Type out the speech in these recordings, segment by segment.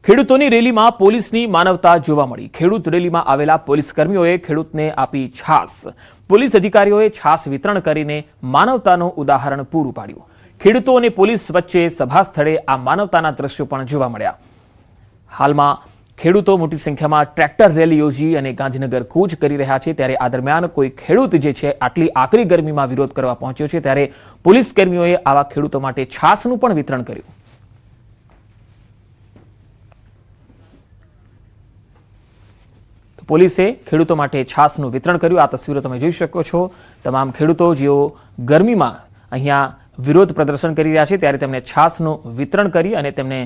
ખેડૂતોની રેલીમાં પોલીસની માનવતા જોવા મળી। ખેડૂત રેલીમાં આવેલા પોલીસ કર્મીઓએ ખેડૂતને આપી છાસ। પોલીસ અધિકારીઓએ છાસ વિતરણ કરીને માનવતાનું ઉદાહરણ પૂરું પાડ્યું। ખેડૂતો અને પોલીસ વચ્ચે સભા સ્થળે આ માનવતાના દ્રશ્યો પણ જોવા મળ્યા। હાલમાં ખેડૂતો મોટી સંખ્યામાં ટ્રેક્ટર રેલી યોજી અને ગાંધીનગર કૂચ કરી રહ્યા છે। ત્યારે આ દરમિયાન કોઈ ખેડૂત જે છે આટલી આકરી ગરમીમાં વિરોધ કરવા પહોંચ્યો છે, ત્યારે પોલીસ કર્મીઓએ આવા ખેડૂતો માટે છાસનું પણ વિતરણ કર્યું। પોલીસે ખેડૂતો માટે છાસનું વિતરણ કર્યું। આ તસવીરો તમે જોઈ શકો છો। તમામ ખેડૂતો જેઓ ગરમીમાં અહીંયા વિરોધ પ્રદર્શન કરી રહ્યા છે, ત્યારે તેમને છાસનું વિતરણ કરી અને તેમને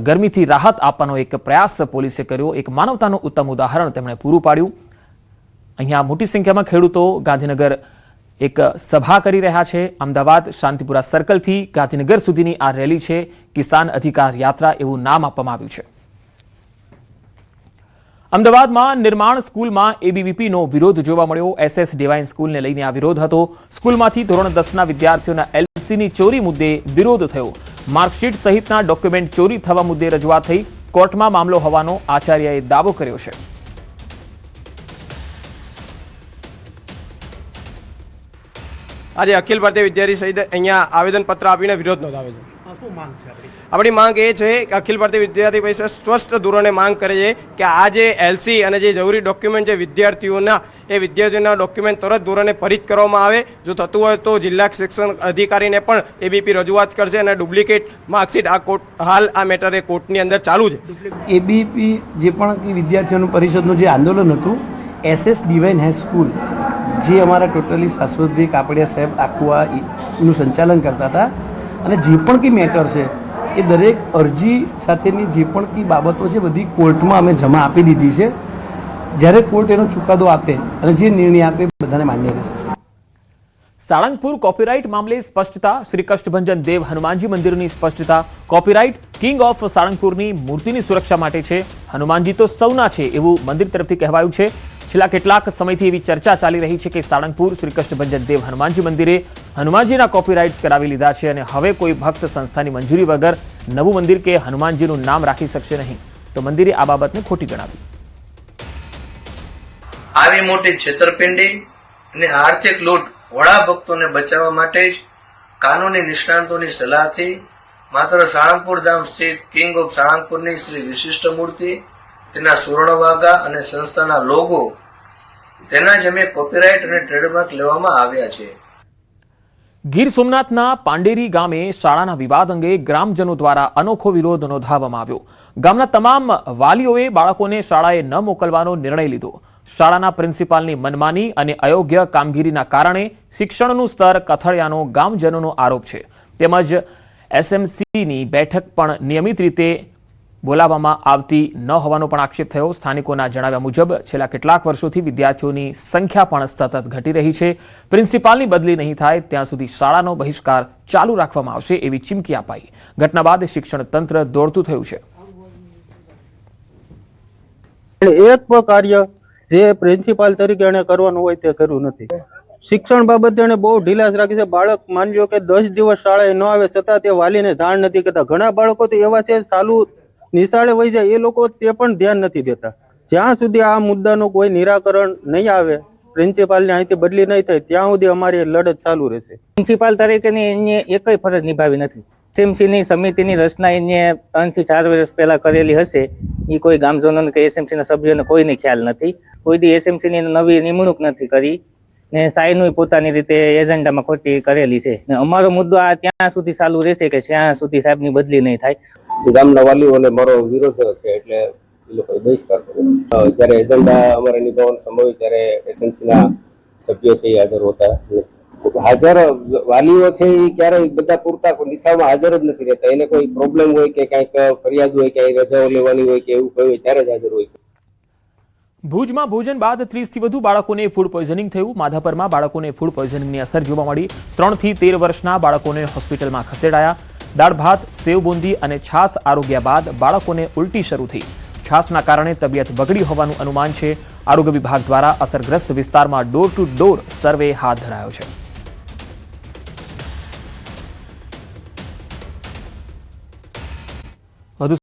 ગરમીથી રાહત આપવાનો એક પ્રયાસ પોલીસે કર્યો। એક માનવતાનું ઉત્તમ ઉદાહરણ તેમણે પૂરું પાડ્યું। અહીંયા મોટી સંખ્યામાં ખેડૂતો ગાંધીનગર એક સભા કરી રહ્યા છે। અમદાવાદ શાંતિપુરા સર્કલથી ગાંધીનગર સુધીની આ રેલી છે। કિસાન અધિકાર યાત્રા એવું નામ આપવામાં આવ્યું છે। અમદાવાદમાં નિર્માણ સ્કૂલમાં એબીવીપીનો વિરોધ જોવા મળ્યો। એસએસ ડિવાઇન સ્કૂલને લઈને આ વિરોધ હતો। સ્કૂલમાંથી ધોરણ 10ના વિદ્યાર્થીઓના એલસીની ચોરી મુદ્દે વિરોધ થયો। માર્કશીટ સહિતના ડોક્યુમેન્ટ ચોરી થવા મુદ્દે રજૂઆત થઈ। કોર્ટમાં મામલો હોવાનો આચાર્યએ દાવો કર્યો છે। આજે અખિલ ભારતીય વિદ્યાર્થી સહિત અહીંયા આવેદનપત્ર આપીને વિરોધ નોંધાવે છે। શું માંગ છે આપણી માંગ એ છે કે અખિલ ભારતીય વિદ્યાર્થી પરિષદ સ્પષ્ટ ધોરણે માંગ કરે છે કે આ જે એલસી અને જે જરૂરી ડોક્યુમેન્ટ છે વિદ્યાર્થીઓના ડોક્યુમેન્ટ તરત ધોરણે પરિત કરવામાં આવે। જો થતું હોય તો જિલ્લા શિક્ષણ અધિકારીને પણ એબીપી રજૂઆત કરશે અને ડુપ્લિકેટ માર્કશીટ આ કોર્ટ હાલ આ મેટર એ કોર્ટની અંદર ચાલુ છે। એબીપી જે પણ વિદ્યાર્થીઓનું પરિષદનું જે આંદોલન હતું, એસએસ ડિવાઇન હાઈસ્કૂલ જે અમારા ટોટલી શાશ્વતભાઈ કાપડિયા સાહેબ આખું એનું સંચાલન કરતા હતા અને જે પણ કંઈ મેટર છે એ દરેક અરજી સાથેની જે પણ કંઈ બાબતો છે બધી કોર્ટમાં અમે જમા આપી દીધી છે। જ્યારે કોર્ટ એનો ચુકાદો આપે અને જે નિર્ણય આપે બધાને માન્ય રહેશે। સાળંગપુર કોપીરાઇટ મામલે સ્પષ્ટતા। શ્રી કષ્ટભંજન દેવ હનુમાનજી મંદિરની સ્પષ્ટતા। કોપીરાઇટ કિંગ ઓફ સાળંગપુરની મૂર્તિની સુરક્ષા માટે છે। હનુમાનજી તો સૌના છે એવું મંદિર તરફથી કહેવાયું છે। છેલ્લા કેટલાક સમયથી એવી ચર્ચા ચાલી રહી છે કે સાળંગપુર શ્રી કષ્ટભંજન દેવ હનુમાનજી મંદિરે હનુમાનજીના કોપીરાઇટ્સ કરાવી લીધા છે અને હવે કોઈ ભક્ત સંસ્થાની મંજૂરી વગર નવું મંદિર કે હનુમાનજીનું નામ રાખી શકશે નહીં। તો મંદિરે આ બાબતને ખોટી ગણાવી। આવી મોટી છેતરપિંડી અને આર્થિક લૂંટ વડા ભક્તોને બચાવવા માટે જ કાનૂની નિષ્ણાંતોની સલાહથી માત્ર સાળંગપુર ધામ સ્થિત કિંગ ઓફ સાળંગપુરની શ્રી વિશિષ્ટ મૂર્તિ, તેના સુવર્ણ વાઘા અને સંસ્થાના લોગો, તેના જ અમે કોપીરાઇટ અને ટ્રેડમાર્ક લેવામાં આવ્યા છે। ગીર સોમનાથના પાંડેરી ગામે શાળાના વિવાદ અંગે ગ્રામજનો દ્વારા અનોખો વિરોધ નોંધાવવામાં આવ્યો। ગામના તમામ વાલીઓએ બાળકોને શાળાએ ન મોકલવાનો નિર્ણય લીધો। શાળાના પ્રિન્સિપાલની મનમાની અને અયોગ્ય કામગીરીના કારણે શિક્ષણનું સ્તર કથળ્યાનો ગામજનોનો આરોપ છે। તેમજ એસએમસીની બેઠક પણ નિયમિત રીતે બોલાવવામાં આવતી ન હોવાનો પણ આક્ષેપ થયો। સ્થાનિકોના જણાવ્યા મુજબ છેલ્લા કેટલાક વર્ષોથી વિદ્યાર્થીઓની સંખ્યા પણ સતત ઘટી રહી છે। પ્રિન્સિપાલની બદલી નહીં થાય ત્યાં સુધી શાળાનો બહિષ્કાર ચાલુ રાખવામાં આવશે એવી ચીમકી અપાઈ। ઘટના બાદ શિક્ષણ તંત્ર દોડતું થયું છે। એક પણ કાર્ય જે પ્રિન્સિપાલ તરીકે એને કરવાનું હોય તે કર્યું નથી। શિક્ષણ બાબતે એને બહુ ઢીલાસ રાખી છે। બાળક માની લો કે 10 દિવસ શાળાએ ન આવે છતાં તે વાલીને જાણ નથી કરતા। ઘણા બાળકો તો એવા છે ચાલુ નિશાળે વહી જાય, એ લોકો તે પણ ધ્યાન નથી દેતા। જ્યાં સુધી આ મુદ્દાનું કોઈ નિરાકરણ નહીં આવે, પ્રિન્સિપાલની અહીંથી બદલી નહીં થાય ત્યાં સુધી અમારી લડત ચાલુ રહેશે। પ્રિન્સિપાલ તરીકેની એને એકય ફરજ નિભાવી નથી। એસએમસીની સમિતિની રચના એને 3 થી 4 વર્ષ પહેલા કરેલી હશે, એ કોઈ ગામજનોને કે એસએમસીના સભ્યોને કોઈને ખ્યાલ નથી। કોઈ દી એસએમસીની નવી નિમણૂક નથી કરી ને સાયનું પોતાની રીતે એજન્ડામાં ખોટી કરેલી છે। અમારો મુદ્દો આ ત્યાં સુધી ચાલુ રહેશે કે જ્યાં સુધી સાહેબની બદલી નહીં થાય। ગામના વાલીઓને મારો વિરોધ છે, એટલે એ લોકો બહિષ્કાર કર્યો। જયારે એજન્ડા અમારે નિભાવવાનો સમય હોય ત્યારે એસએમસીના સભ્યો છે એ હાજર હોતા નથી। હાજર વાલીઓ છે એ ક્યારેય બધા પૂરતા નિશાળમાં હાજર જ નથી રહેતા। એને કોઈ પ્રોબ્લેમ હોય કે કંઈક ફરિયાદ હોય, ક્યાંય રજાઓ લેવાની હોય કે એવું કઈ હોય ત્યારે જ હાજર હોય છે। ભુજમાં ભોજન બાદ 30 થી વધુ બાળકોને ફૂડ પોઈઝનિંગ થયું। માધાપરમાં બાળકોને ફૂડ પોઈઝનિંગની અસર જોવા મળી। 3 થી 13 વર્ષના બાળકોને હોસ્પિટલમાં ખસેડાયા। દાળ ભાત, સેવ બુંદી અને છાસ આરોગ્યા બાદ બાળકોને ઉલટી શરૂ થઈ। છાસના કારણે તબિયત બગડી હોવાનું અનુમાન છે। આરોગ્ય વિભાગ દ્વારા અસરગ્રસ્ત વિસ્તારમાં ડોર ટુ ડોર સર્વે હાથ ધરાયો છે।